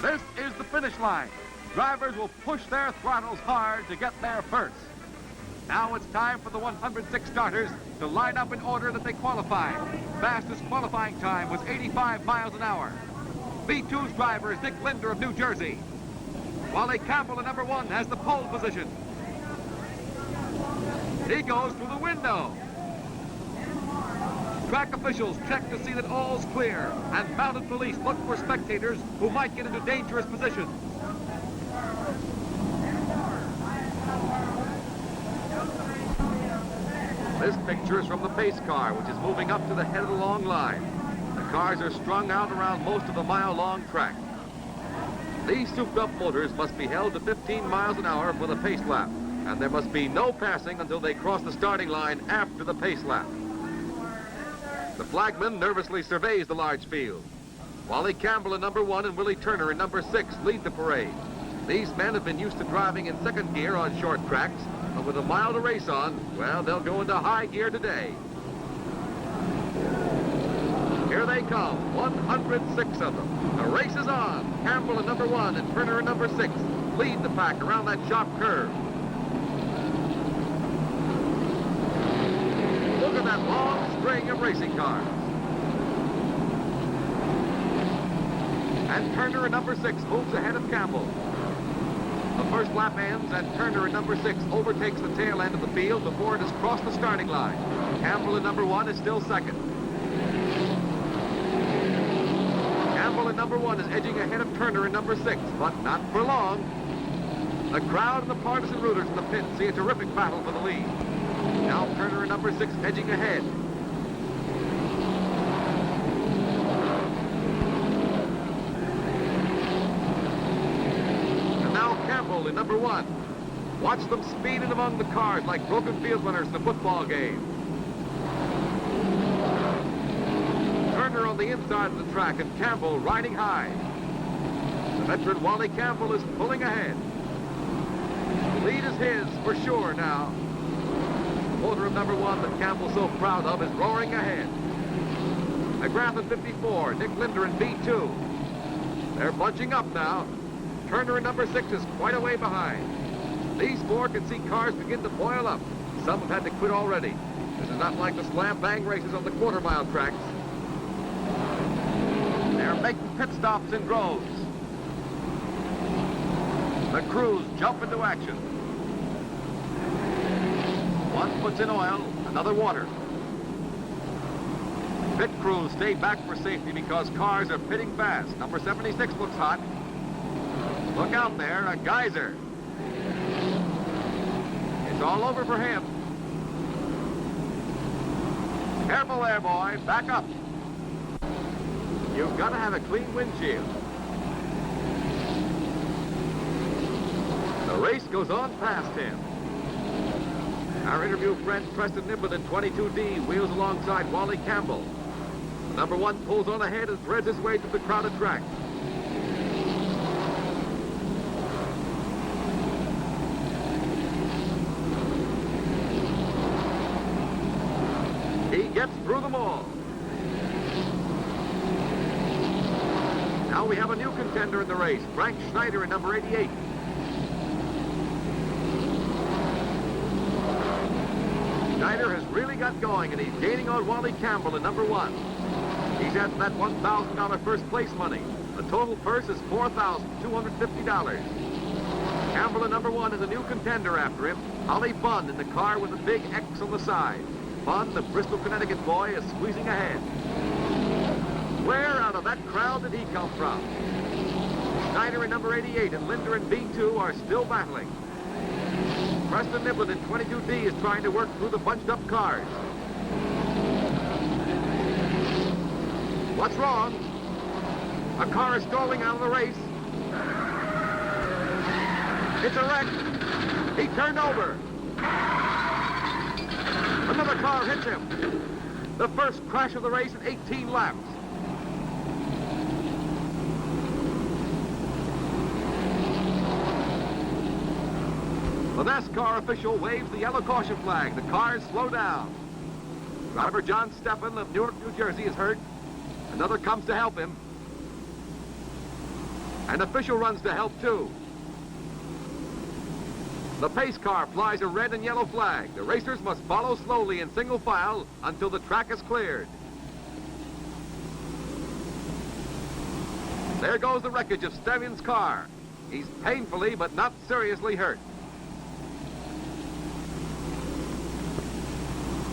This is the finish line. Drivers will push their throttles hard to get there first. Now it's time for the 106 starters to line up in order that they qualify. Fastest qualifying time was 85 miles an hour. V2's driver is Dick Linder of New Jersey. Wally Cambell in number 1 has the pole position. He goes through the window. Track officials check to see that all's clear, and mounted police look for spectators who might get into dangerous positions. This picture is from the pace car, which is moving up to the head of the long line. The cars are strung out around most of the mile-long track. These souped-up motors must be held to 15 miles an hour for the pace lap, and there must be no passing until they cross the starting line after the pace lap. The flagman nervously surveys the large field. Wally Cambell in number 1 and Willie Turner in number 6 lead the parade. These men have been used to driving in second gear on short tracks, but with a mile to race on, well, they'll go into high gear today. Here they come, 106 of them. The race is on. Cambell in number 1 and Turner in number 6 lead the pack around that sharp curve. Look at that long string of racing cars. And Turner in number 6 moves ahead of Cambell. The first lap ends and Turner in number 6 overtakes the tail end of the field before it has crossed the starting line. Cambell in number 1 is still second. Cambell in number 1 is edging ahead of Turner in number 6, but not for long. The crowd and the partisan rooters in the pit see a terrific battle for the lead. Now Turner in number 6 edging ahead. And now Cambell in number 1. Watch them speeding among the cars like broken field runners in a football game. Turner on the inside of the track and Cambell riding high. The veteran Wally Cambell is pulling ahead. The lead is his for sure now. The motor of number 1 that Cambell's so proud of is roaring ahead. McGrath in 54, Dick Linder in B2. They're bunching up now. Turner in number 6 is quite a way behind. These four can see cars begin to boil up. Some have had to quit already. This is not like the slam-bang races on the quarter-mile tracks. They're making pit stops in droves. The crews jump into action. One puts in oil, another water. Pit crews stay back for safety because cars are pitting fast. Number 76 looks hot. Look out there, a geyser. It's all over for him. Careful there, boy. Back up. You've got to have a clean windshield. The race goes on past him. Our interview friend Preston Niblett in 22D wheels alongside Wally Cambell. The number 1 pulls on ahead and threads his way through the crowded track. He gets through them all. Now we have a new contender in the race, Frank Schneider in number 88. Schneider has really got going, and he's gaining on Wally Cambell in number 1. He's at that $1,000 first place money. The total purse is $4,250. Cambell in number 1 is a new contender after him, Ollie Bunn in the car with a big X on the side. Bunn, the Bristol, Connecticut boy, is squeezing ahead. Where out of that crowd did he come from? Schneider in number 88 and Linder in B2 are still battling. Preston Niblett in 22D is trying to work through the bunched-up cars. What's wrong? A car is stalling out of the race. It's a wreck. He turned over. Another car hits him. The first crash of the race in 18 laps. The NASCAR official waves the yellow caution flag. The cars slow down. Driver John Steffen of Newark, New Jersey is hurt. Another comes to help him. An official runs to help, too. The pace car flies a red and yellow flag. The racers must follow slowly in single file until the track is cleared. There goes the wreckage of Stevens' car. He's painfully but not seriously hurt.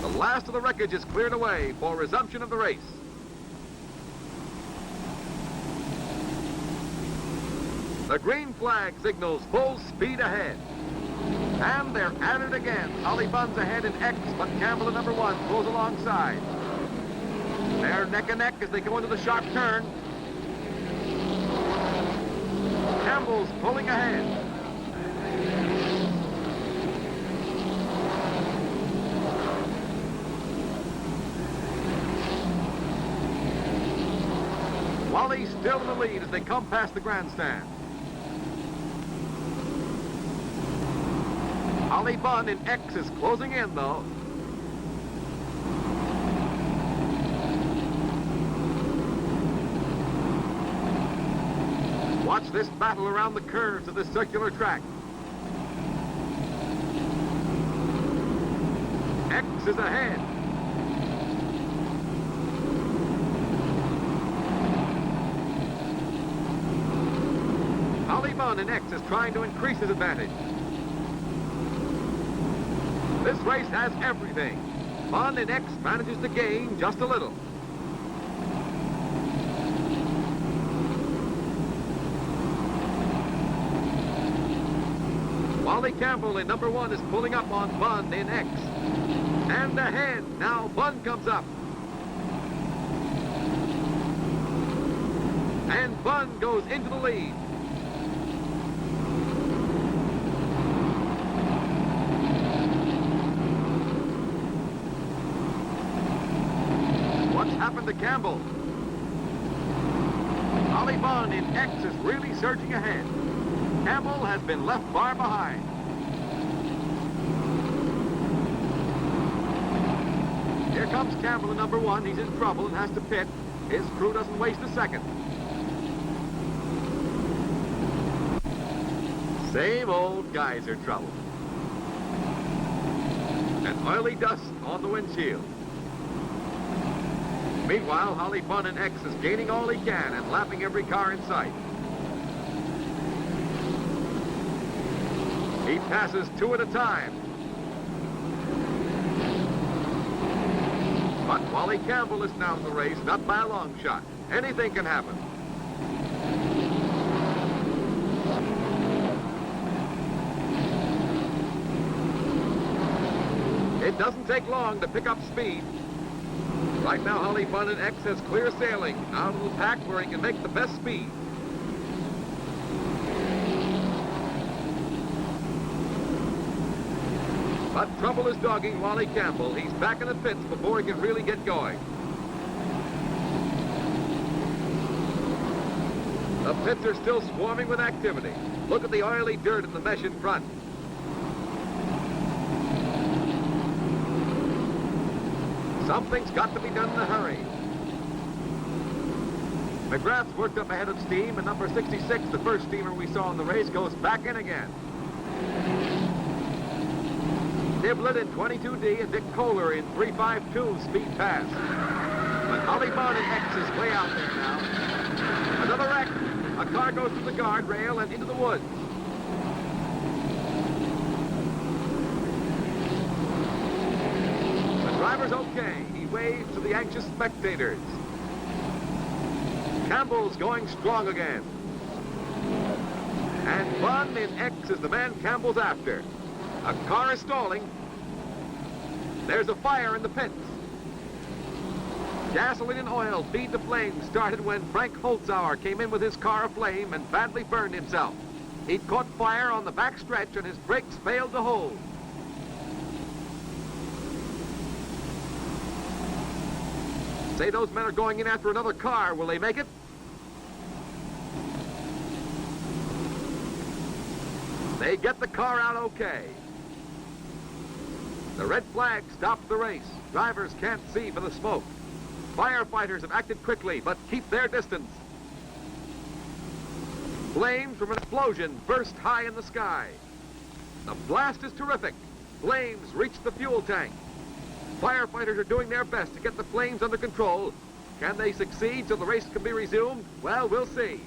The last of the wreckage is cleared away for resumption of the race. The green flag signals full speed ahead. And they're at it again. Holly Bunn's ahead in X, but Campbell in number 1 pulls alongside. They're neck and neck as they go into the sharp turn. Campbell's pulling ahead. Wally's still in the lead as they come past the grandstand. Holly Bunn in X is closing in, though. Watch this battle around the curves of this circular track. X is ahead. Holly Bunn in X is trying to increase his advantage. This race has everything. Bunn in X manages to gain just a little. Wally Cambell in number 1 is pulling up on Bunn in X. And ahead, now Bunn comes up. And Bunn goes into the lead. What's happened to Cambell? Holly Bunn in X is really surging ahead. Cambell has been left far behind. Here comes Cambell in number 1. He's in trouble and has to pit. His crew doesn't waste a second. Same old geyser trouble. And oily dust on the windshield. Meanwhile, Holly Bunn in X is gaining all he can and lapping every car in sight. He passes 2 at a time. But Wally Cambell is now in the race, not by a long shot. Anything can happen. It doesn't take long to pick up speed. Right now, Holly Bunn in X has clear sailing out of the pack where he can make the best speed. But trouble is dogging Wally Cambell. He's back in the pits before he can really get going. The pits are still swarming with activity. Look at the oily dirt in the mesh in front. Something's got to be done in a hurry. McGrath's worked up ahead of steam, and number 66, the first steamer we saw in the race, goes back in again. Niblett in 22D and Dick Kohler in 352 speed pass. But Holly Bunn in X is way out there now. Another wreck. A car goes through the guardrail and into the woods. The driver's okay. He waves to the anxious spectators. Campbell's going strong again. And Bunn in X is the man Campbell's after. A car is stalling. There's a fire in the pits. Gasoline and oil feed the flames started when Frank Holzauer came in with his car aflame and badly burned himself. He'd caught fire on the back stretch and his brakes failed to hold. Say those men are going in after another car. Will they make it? They get the car out okay. The red flag stops the race. Drivers can't see for the smoke. Firefighters have acted quickly, but keep their distance. Flames from an explosion burst high in the sky. The blast is terrific. Flames reach the fuel tank. Firefighters are doing their best to get the flames under control. Can they succeed so the race can be resumed? Well, we'll see.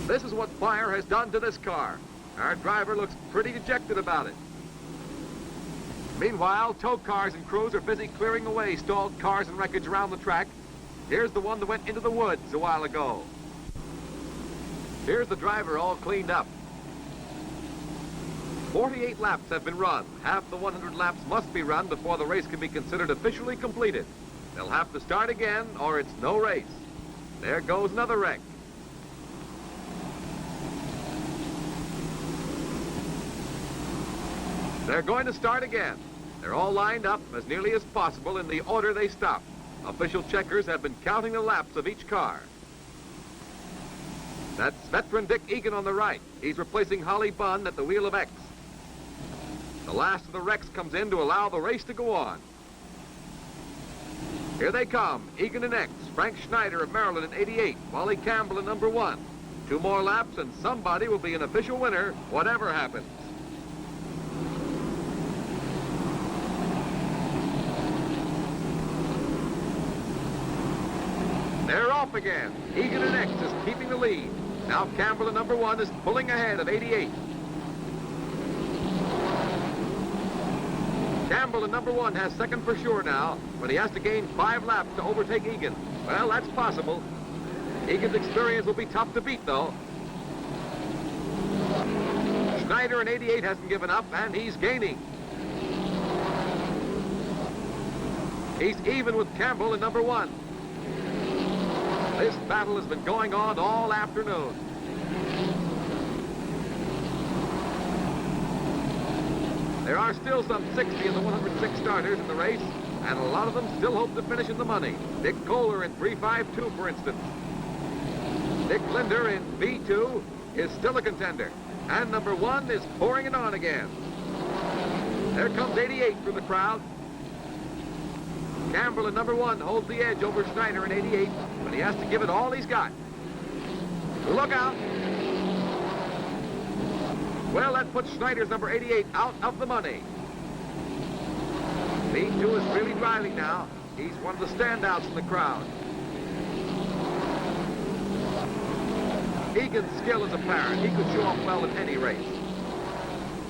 This is what fire has done to this car. Our driver looks pretty dejected about it. Meanwhile, tow cars and crews are busy clearing away stalled cars and wreckage around the track. Here's the one that went into the woods a while ago. Here's the driver all cleaned up. 48 laps have been run. Half the 100 laps must be run before the race can be considered officially completed. They'll have to start again or it's no race. There goes another wreck. They're going to start again. They're all lined up as nearly as possible in the order they stopped. Official checkers have been counting the laps of each car. That's veteran Dick Egan on the right. He's replacing Holly Bunn at the wheel of X. The last of the wrecks comes in to allow the race to go on. Here they come, Egan in X, Frank Schneider of Maryland in 88, Wally Cambell in number 1. 2 more laps and somebody will be an official winner, whatever happens. They're off again. Egan in X is keeping the lead. Now Campbell in number 1 is pulling ahead of 88. Campbell in number 1 has second for sure now, but he has to gain 5 laps to overtake Egan. Well, that's possible. Egan's experience will be tough to beat, though. Schneider in 88 hasn't given up, and he's gaining. He's even with Campbell in number 1. This battle has been going on all afternoon. There are still some 60 of the 106 starters in the race, and a lot of them still hope to finish in the money. Dick Kohler in 3.52, for instance. Dick Linder in B2 is still a contender, and number 1 is pouring it on again. There comes 88 through the crowd. Campbell in number 1 holds the edge over Schneider in 88, but he has to give it all he's got. Look out. Well, that puts Schneider's number 88 out of the money. B2 is really driving now. He's one of the standouts in the crowd. Egan's skill is apparent. He could show off well in any race.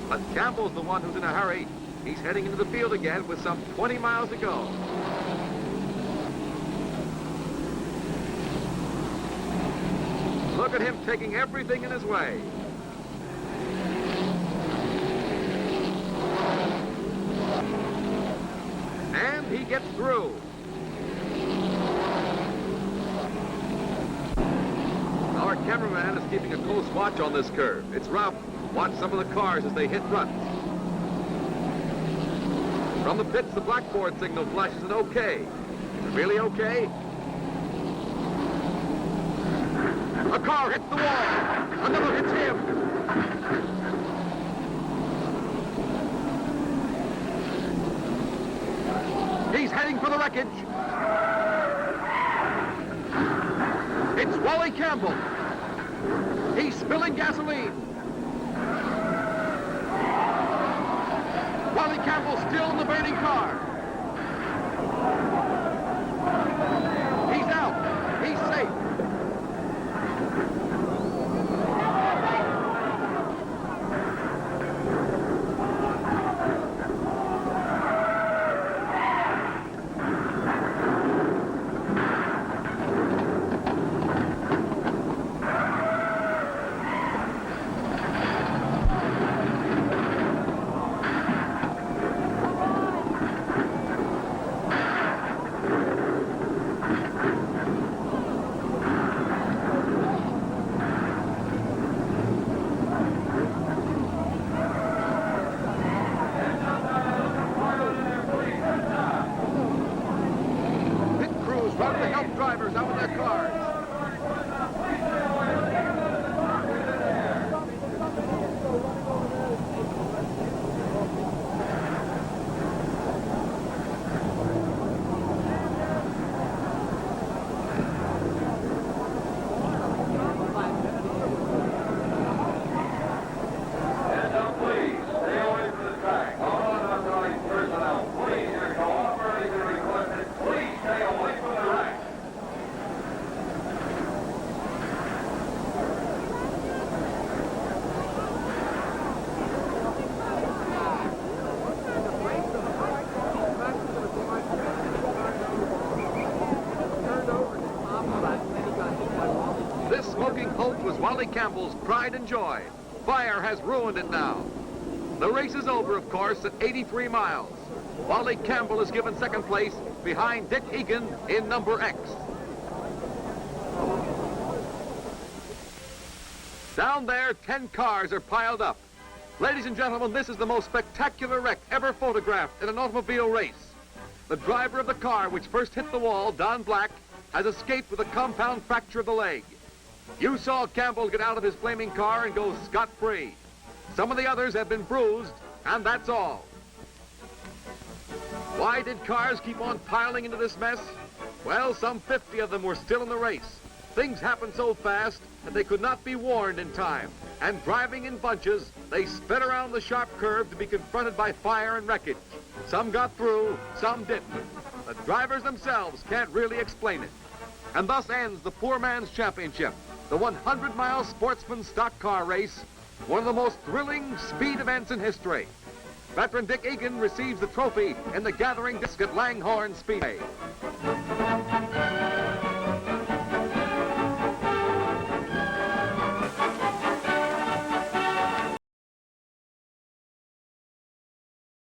But Campbell's the one who's in a hurry. He's heading into the field again with some 20 miles to go. Look at him taking everything in his way. And he gets through. Our cameraman is keeping a close watch on this curve. It's rough. Watch some of the cars as they hit ruts. From the pits, the blackboard signal flashes an okay. Is it really okay? A car hits the wall. Another hits him. He's heading for the wreckage. It's Wally Cambell. He's spilling gasoline. Wally Cambell still in the burning car. He's out. He's safe. Drivers out with their cars. Wally Cambell's pride and joy. Fire has ruined it now. The race is over, of course, at 83 miles. Wally Cambell is given second place behind Dick Egan in number X. Down there, 10 cars are piled up. Ladies and gentlemen, this is the most spectacular wreck ever photographed in an automobile race. The driver of the car which first hit the wall, Don Black, has escaped with a compound fracture of the leg. You saw Cambell get out of his flaming car and go scot-free. Some of the others have been bruised, and that's all. Why did cars keep on piling into this mess? Well, some 50 of them were still in the race. Things happened so fast that they could not be warned in time, and driving in bunches, they sped around the sharp curve to be confronted by fire and wreckage. Some got through, some didn't. The drivers themselves can't really explain it. And thus ends the poor man's championship, the 100-mile sportsman stock car race, one of the most thrilling speed events in history. Veteran Dick Egan receives the trophy in the gathering disc at Langhorne Speedway.